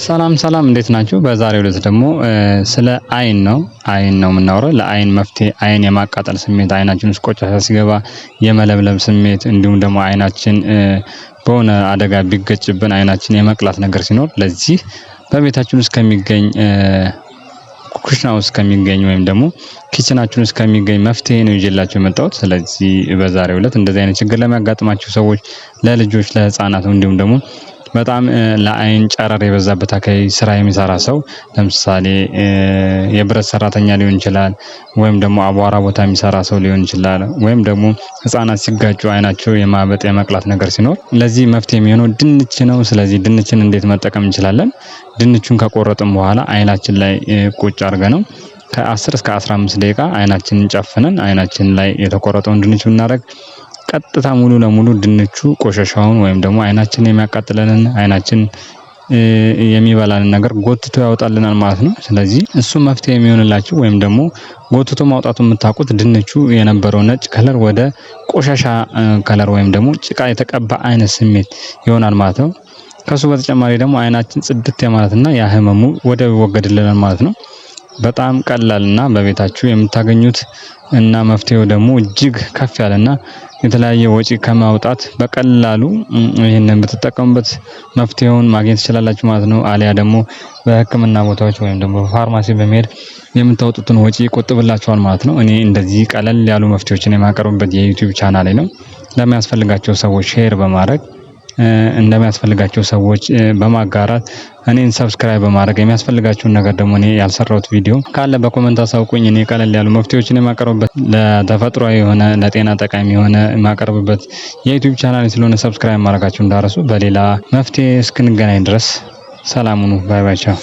ሰላም ሰላም እንዴት ናችሁ? በዛሬው ዕለት ደግሞ ስለ አይን ነው የምናወራው። ለአይን መፍትሄ አይን የማቃጠል ስሜት፣ አይናችን ውስጥ ቆሻሻ ሲገባ የመለብለብ ስሜት፣ እንዲሁም ደግሞ አይናችን በሆነ አደጋ ቢገጭብን አይናችን የመቅላት ነገር ሲኖር ለዚህ በቤታችን ውስጥ ከሚገኝ ኩሽና ውስጥ ከሚገኝ ወይም ደግሞ ኪችናችን ውስጥ ከሚገኝ መፍትሄ ነው ይዤላችሁ የመጣሁት። ስለዚህ በዛሬው ዕለት እንደዚህ አይነት ችግር ለሚያጋጥማችሁ ሰዎች፣ ለልጆች፣ ለህፃናት እንዲሁም ደግሞ በጣም ለአይን ጨረር የበዛበት አካባቢ ስራ የሚሰራ ሰው ለምሳሌ የብረት ሰራተኛ ሊሆን ይችላል፣ ወይም ደግሞ አቧራ ቦታ የሚሰራ ሰው ሊሆን ይችላል፣ ወይም ደግሞ ህፃናት ሲጋጩ አይናቸው የማበጥ የመቅላት ነገር ሲኖር ለዚህ መፍትሄ የሚሆነው ድንች ነው። ስለዚህ ድንችን እንዴት መጠቀም እንችላለን? ድንቹን ከቆረጥን በኋላ አይናችን ላይ ቁጭ አድርገነው ከ10 እስከ 15 ደቂቃ አይናችንን ጨፍነን አይናችን ላይ የተቆረጠውን ድንች ብናደርግ ቀጥታ ሙሉ ለሙሉ ድንቹ ቆሻሻውን ወይም ደግሞ አይናችንን የሚያቃጥለንን አይናችን የሚበላንን ነገር ጎትቶ ያወጣልናል ማለት ነው። ስለዚህ እሱ መፍትሄ የሚሆንላችሁ ወይም ደግሞ ጎትቶ ማውጣቱ የምታውቁት ድንቹ የነበረው ነጭ ከለር ወደ ቆሻሻ ከለር ወይም ደግሞ ጭቃ የተቀባ አይነት ስሜት ይሆናል ማለት ነው። ከሱ በተጨማሪ ደግሞ አይናችን ጽድት የማለትና ያ ህመሙ ወደ ይወገድልናል ማለት ነው። በጣም ቀላልና በቤታችሁ የምታገኙት እና መፍትሄው ደግሞ እጅግ ከፍ ያለና የተለያየ ወጪ ከማውጣት በቀላሉ ይሄንን ብትጠቀሙበት መፍትሄውን ማግኘት ትችላላችሁ ማለት ነው። አሊያ ደግሞ በህክምና ቦታዎች ወይም ደግሞ በፋርማሲ በመሄድ የምታወጡትን ወጪ ይቆጥብላችኋል ማለት ነው። እኔ እንደዚህ ቀለል ያሉ መፍትሄዎችን የማቀርብበት የዩቲዩብ ቻናሌ ነው። ለሚያስፈልጋቸው ሰዎች ሼር በማድረግ እንደሚያስፈልጋቸው ሰዎች በማጋራት እኔን ሰብስክራይብ በማድረግ የሚያስፈልጋችሁን ነገር ደግሞ እኔ ያልሰራሁት ቪዲዮ ካለ በኮሜንት አሳውቁኝ። እኔ ቀለል ያሉ መፍትሄዎችን የማቀርብበት ለተፈጥሯዊ የሆነ ለጤና ጠቃሚ የሆነ የማቀርብበት የዩቲዩብ ቻናል ስለሆነ ሰብስክራይብ ማድረጋችሁ እንዳረሱ። በሌላ መፍትሄ እስክንገናኝ ድረስ ሰላም ሁኑ። ባይ ባይ ቻው።